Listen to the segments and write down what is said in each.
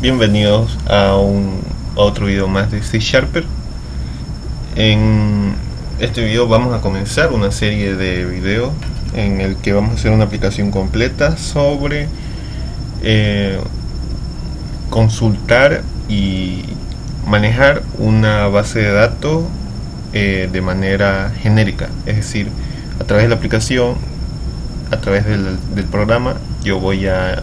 Bienvenidos a otro video más de C Sharper. En este video vamos a comenzar una serie de videos en el que vamos a hacer una aplicación completa sobre consultar y manejar una base de datos de manera genérica, es decir, a través de la aplicación, a través del programa, yo voy a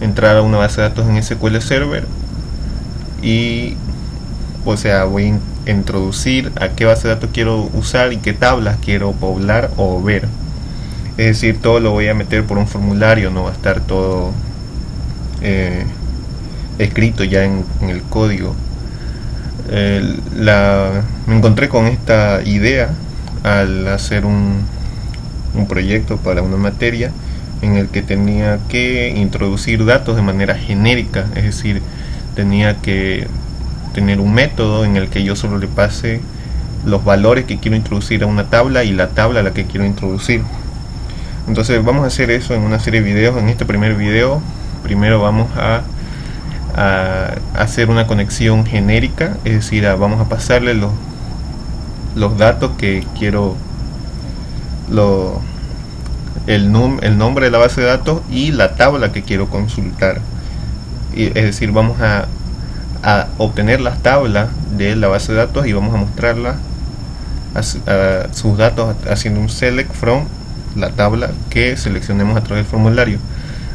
entrar a una base de datos en SQL Server y voy a introducir a qué base de datos quiero usar y qué tablas quiero poblar o ver. Es decir, todo lo voy a meter por un formulario, no va a estar todo escrito ya en el código. Me encontré con esta idea al hacer un proyecto para una materia en el que tenía que introducir datos de manera genérica, es decir, tenía que tener un método en el que yo solo le pase los valores que quiero introducir a una tabla y la tabla a la que quiero introducir. Entonces vamos a hacer eso en una serie de videos. En este primer video, primero vamos a hacer una conexión genérica, es decir, vamos a pasarle los datos que quiero, el nombre de la base de datos y la tabla que quiero consultar. Es decir, vamos a obtener las tablas de la base de datos y vamos a mostrarlas a sus datos haciendo un select from la tabla que seleccionemos a través del formulario.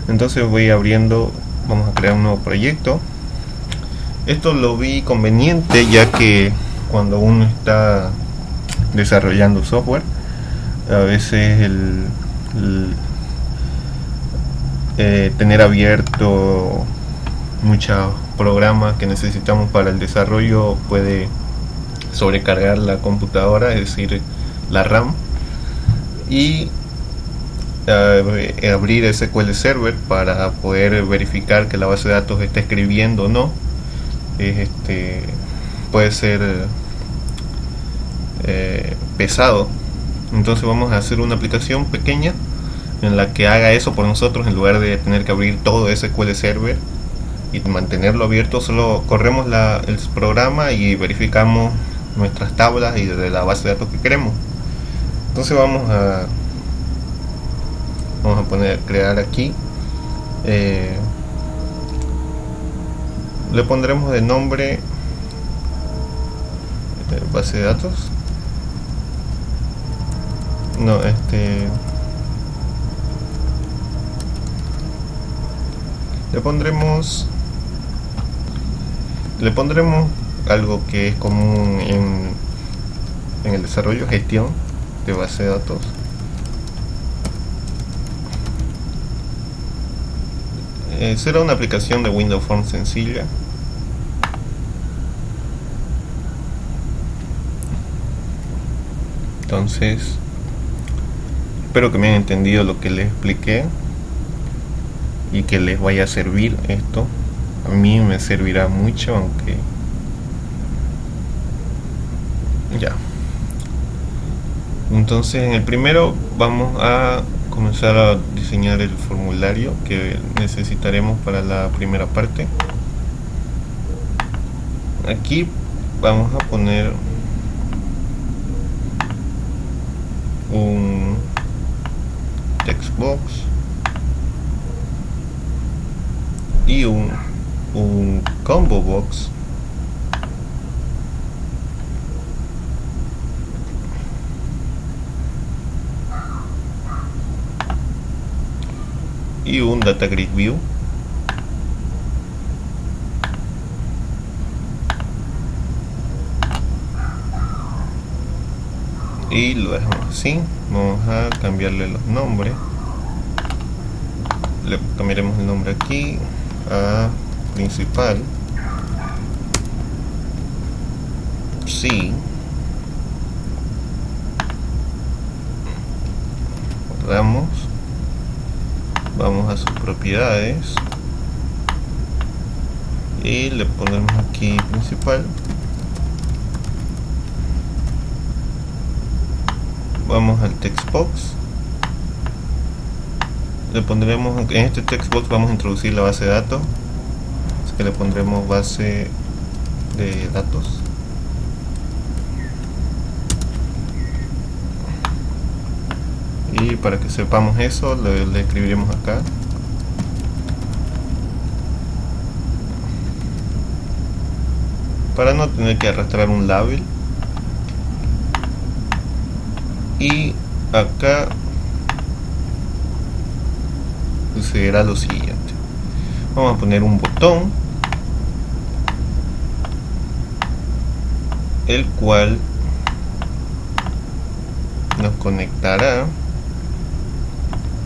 Entonces vamos a crear un nuevo proyecto. Esto lo vi conveniente, ya que cuando uno está desarrollando software, a veces tener abierto muchos programas que necesitamos para el desarrollo puede sobrecargar la computadora, es decir, la RAM, y abrir SQL Server para poder verificar que la base de datos está escribiendo o no puede ser pesado. Entonces vamos a hacer una aplicación pequeña en la que haga eso por nosotros, en lugar de tener que abrir todo SQL Server y mantenerlo abierto. Solo corremos el programa y verificamos nuestras tablas y de la base de datos que queremos. Entonces vamos a crear aquí, le pondremos de nombre base de datos. le pondremos algo que es común en el desarrollo, gestión de base de datos. Será una aplicación de Windows Form sencilla. Entonces, espero que me hayan entendido lo que les expliqué y que les vaya a servir esto. A mí me servirá mucho, aunque ya. Entonces, en el primero vamos a comenzar a diseñar el formulario que necesitaremos para la primera parte. Aquí vamos a poner un text box y un combo box y un data grid view. Y lo dejamos así. Vamos a cambiarle los nombres. Le cambiaremos el nombre aquí a principal. Sí. Guardamos. Vamos a sus propiedades y le ponemos aquí principal. Vamos al text box, le pondremos, en este text box vamos a introducir la base de datos que le pondremos base de datos. Y para que sepamos eso, le escribiremos acá. Para no tener que arrastrar un label. Y acá sucederá lo siguiente. Vamos a poner un botón, el cual nos conectará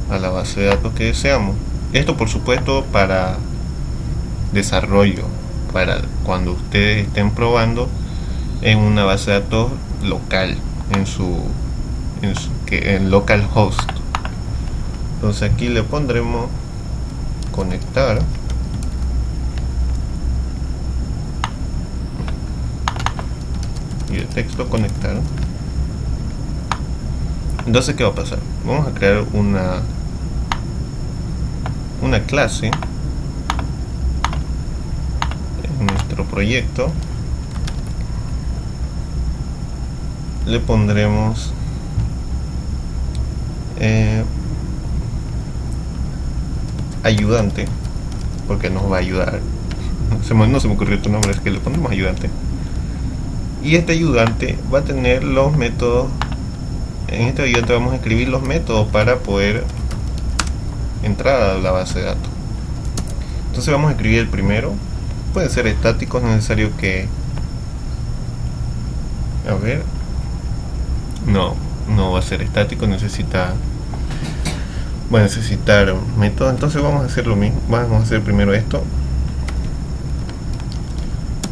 a la base de datos que deseamos. Esto por supuesto para desarrollo, para cuando ustedes estén probando en una base de datos local, en localhost. Entonces aquí le pondremos conectar. Y de texto conectar. Entonces, ¿qué va a pasar? Vamos a crear una clase en nuestro proyecto. Le pondremos ayudante, porque nos va a ayudar. No se me ocurrió tu nombre, es que le pondremos ayudante. Y este ayudante va a tener los métodos. En este ayudante vamos a escribir los métodos para poder entrar a la base de datos. Entonces vamos a escribir el primero. Pueden ser estáticos, no es necesario que... A ver... No va a ser estático, va a necesitar método. Entonces vamos a hacer lo mismo. Vamos a hacer primero esto.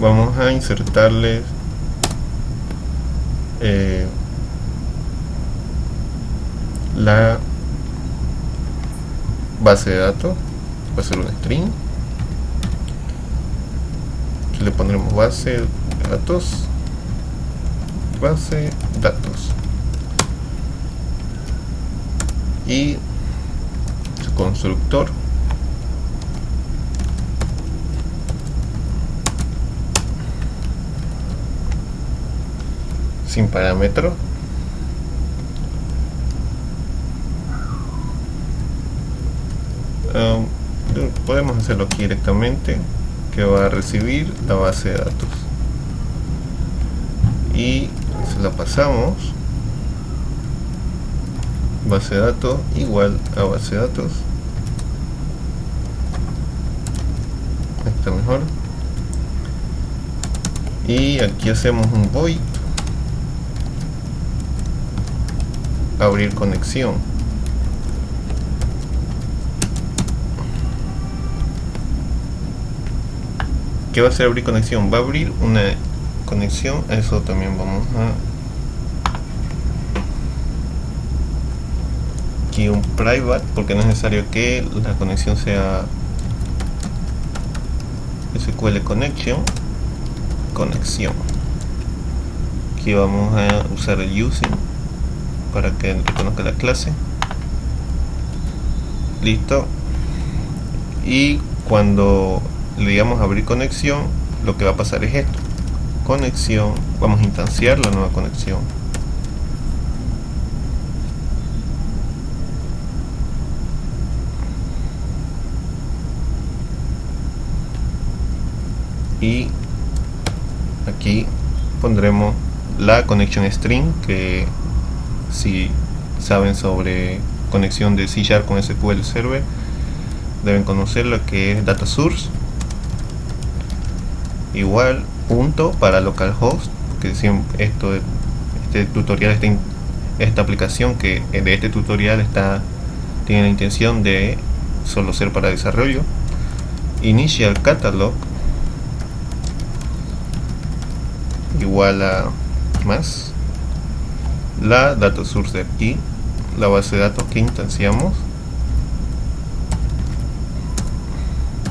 Vamos a insertarles la base de datos. Va a ser un string. Aquí le pondremos base datos, y su constructor. Sin parámetro. Podemos hacerlo aquí directamente, que va a recibir la base de datos y se la pasamos. Base de datos igual a base de datos. Está mejor. Y aquí hacemos un void abrir conexión. ¿Qué va a hacer abrir conexión? Va a abrir una conexión. A eso también vamos a aquí un private, porque no es necesario que la conexión sea SQL conexión. Aquí vamos a usar el using para que reconozca la clase. Listo. Y cuando le digamos abrir conexión, lo que va a pasar es esto: conexión. Vamos a instanciar la nueva conexión. Y aquí pondremos la conexión string, que si saben sobre conexión de C# con SQL Server deben conocer lo que es data source. Igual punto para localhost, que siempre este tutorial, esta aplicación que de este tutorial tiene la intención de solo ser para desarrollo. Initial catalog igual a más la data source de aquí, la base de datos que instanciamos,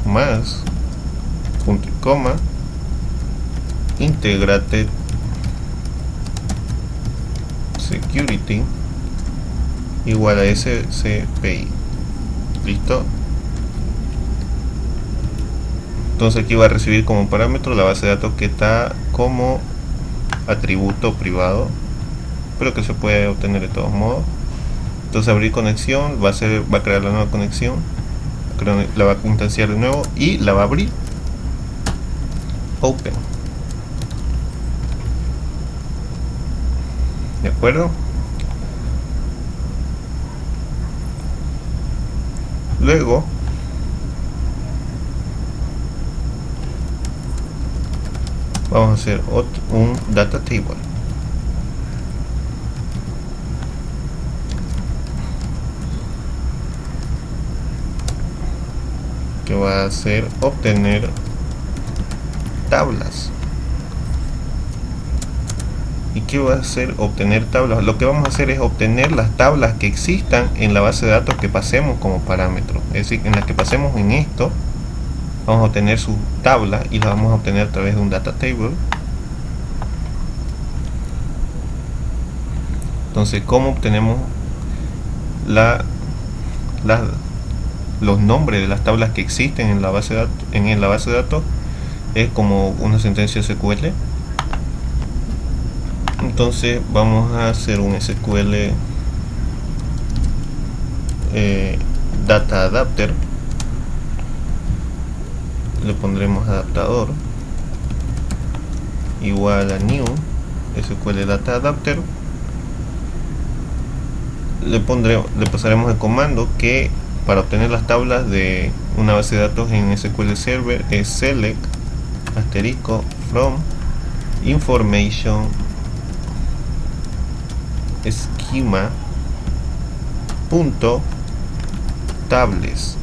más punto y coma integrated security igual a SCPI. Listo. Entonces aquí va a recibir como parámetro la base de datos que está como atributo privado, pero que se puede obtener de todos modos. Entonces abrir conexión, va a crear la nueva conexión, la va a instanciar de nuevo y la va a abrir. Open. ¿De acuerdo? Luego vamos a hacer un data table que va a hacer obtener tablas. ¿Y qué va a hacer obtener tablas? Lo que vamos a hacer es obtener las tablas que existan en la base de datos que pasemos como parámetro, es decir, en las que pasemos en esto vamos a obtener su tabla y la vamos a obtener a través de un data table. Entonces, ¿cómo obtenemos los nombres de las tablas que existen en la base de datos? En la base de datos es como una sentencia SQL. Entonces vamos a hacer un SQL data adapter, le pondremos adaptador igual a new SQL data adapter, le pasaremos el comando que para obtener las tablas de una base de datos en SQL Server es select asterisco from information schema punto tables,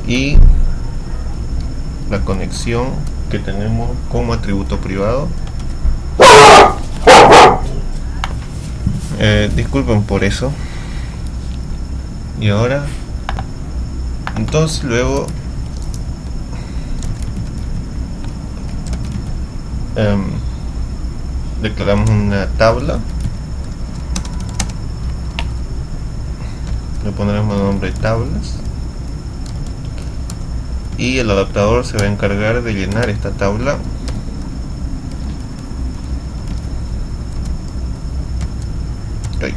y la conexión que tenemos como atributo privado. Disculpen por eso. Y ahora entonces luego declaramos una tabla, le pondremos el nombre tablas y el adaptador se va a encargar de llenar esta tabla. Okay.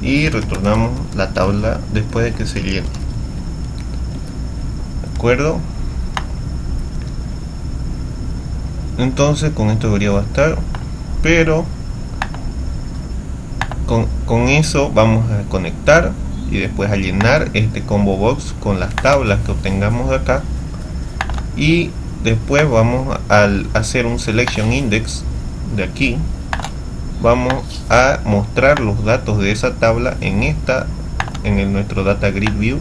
Y retornamos la tabla después de que se llene. ¿De acuerdo? Entonces con esto debería bastar, pero con eso vamos a conectar y después a llenar este combo box con las tablas que obtengamos de acá, y después vamos a hacer un selection index de aquí, vamos a mostrar los datos de esa tabla en nuestro data grid view.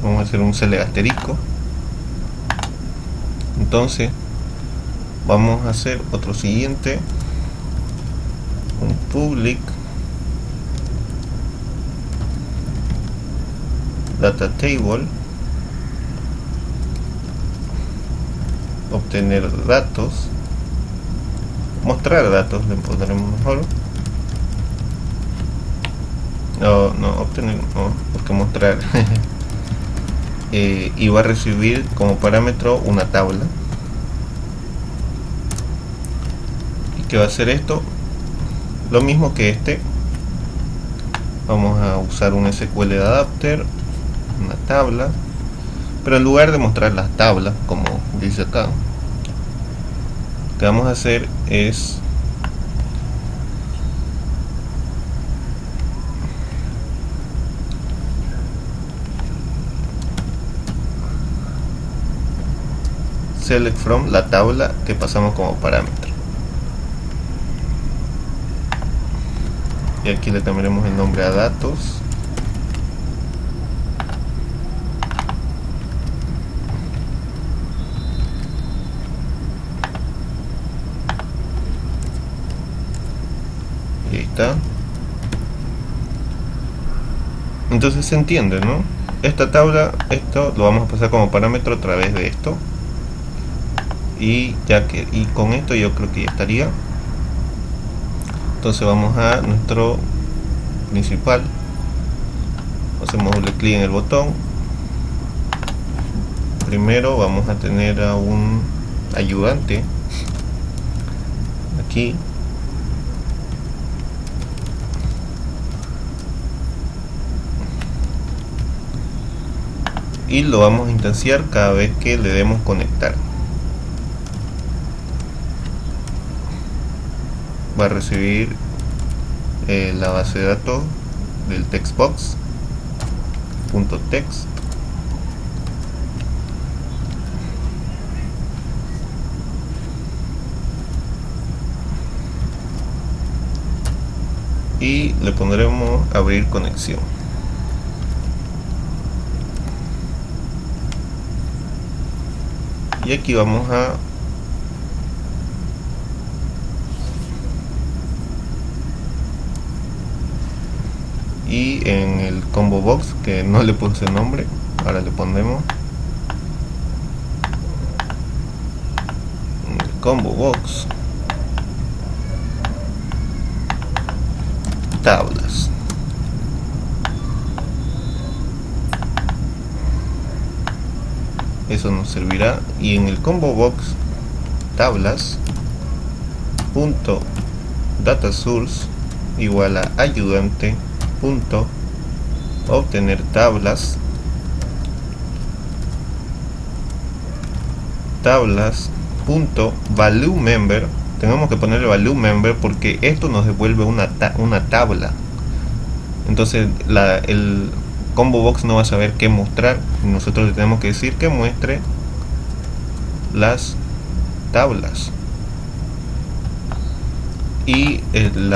Vamos a hacer un select asterisco. Entonces vamos a hacer otro siguiente, un public data table, obtener datos, mostrar datos, le pondremos mejor. No, obtener no, porque mostrar. Y va a recibir como parámetro una tabla. ¿Y qué va a hacer esto? Lo mismo que este. Vamos a usar un SQL adapter, una tabla, pero en lugar de mostrar las tablas como dice acá, lo que vamos a hacer es select from la tabla que pasamos como parámetro, y aquí le cambiaremos el nombre a datos, y ahí está. Entonces se entiende, ¿no? Esta tabla, esto lo vamos a pasar como parámetro a través de esto, y con esto yo creo que ya estaría. Entonces vamos a nuestro principal, hacemos doble clic en el botón. Primero vamos a tener a un ayudante aquí, y lo vamos a instanciar cada vez que le demos conectar. Va a recibir la base de datos del textbox .text, y le pondremos abrir conexión. Y aquí vamos a en el combo box, que no le puse nombre, ahora le pondremos el combo box tablas. Eso nos servirá. Y en el combo box tablas punto data source igual a ayudante punto obtener tablas punto value member. Tenemos que ponerle value member porque esto nos devuelve una tabla. Entonces el combo box no va a saber qué mostrar. Nosotros le tenemos que decir que muestre las tablas. Y el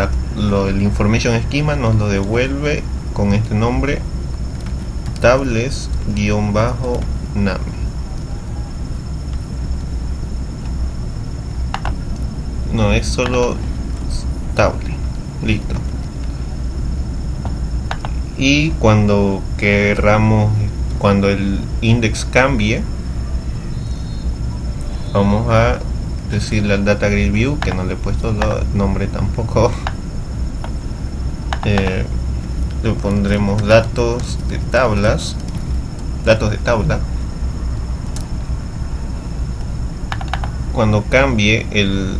information schema nos lo devuelve con este nombre, tables-name. No, es solo table. Listo. Y cuando querramos, cuando el index cambie, vamos a decirle al data grid view, que no le he puesto nombre tampoco, le pondremos datos de tabla. Cuando cambie el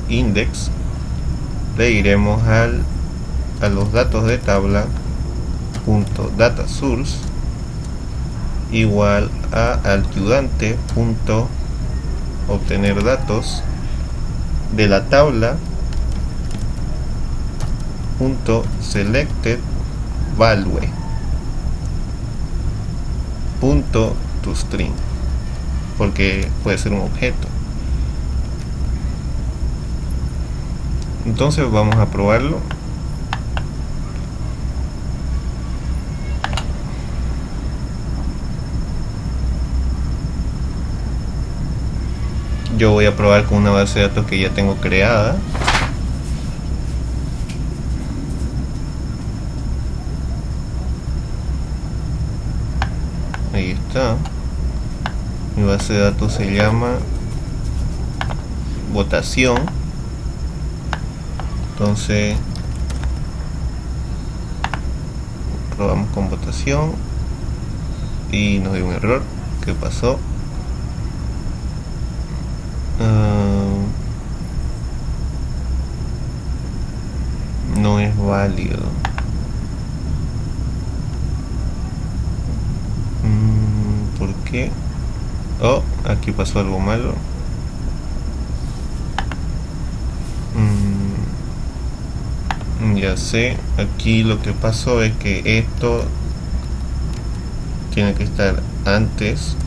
index, le iremos a los datos de tabla punto data source igual a ayudante punto obtener datos de la tabla punto selected value punto toString, porque puede ser un objeto. Entonces vamos a probarlo. Yo voy a probar con una base de datos que ya tengo creada. Ahí está. Mi base de datos se llama votación. Entonces probamos con votación y nos dio un error. ¿Qué pasó? No es válido. ¿Por qué? Oh, aquí pasó algo malo. Ya sé, aquí lo que pasó es que esto tiene que estar antes.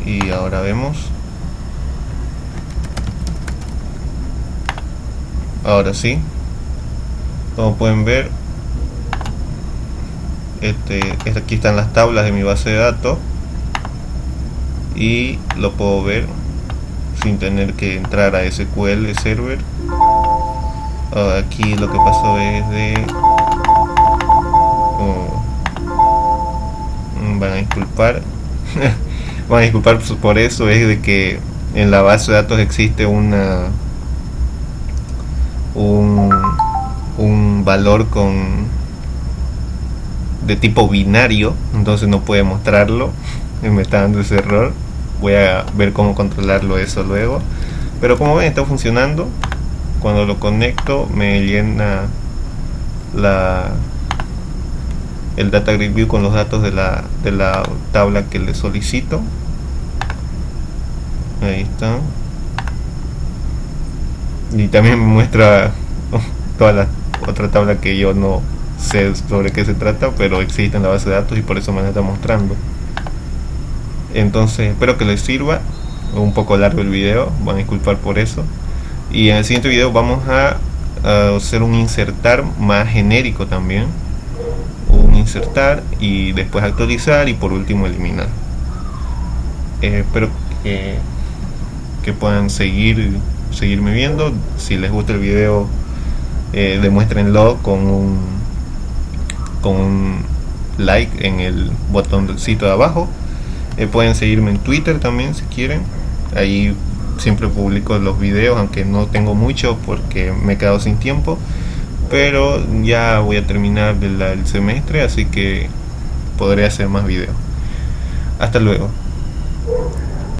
Y ahora vemos. Ahora sí. Como pueden ver, aquí están las tablas de mi base de datos. Y lo puedo ver sin tener que entrar a SQL Server. Aquí lo que pasó es van a disculpar van a disculpar por eso, es de que en la base de datos existe un valor de tipo binario, entonces no puede mostrarlo y me está dando ese error. Voy a ver cómo controlarlo eso luego, pero como ven está funcionando. Cuando lo conecto me llena el data grid view con los datos de la tabla que le solicito. Ahí está, y también me muestra toda la otra tabla que yo no sé sobre qué se trata, pero existe en la base de datos y por eso me la está mostrando. Entonces espero que les sirva. Un poco largo el video, van a disculpar por eso. Y en el siguiente video vamos a hacer un insertar más genérico también, un insertar y después actualizar y por último eliminar. Espero que puedan seguirme viendo. Si les gusta el video, demuéstrenlo con un like en el botoncito de abajo. Pueden seguirme en Twitter también si quieren. Ahí siempre publico los videos, aunque no tengo mucho porque me he quedado sin tiempo, pero ya voy a terminar el semestre, así que podré hacer más videos. Hasta luego.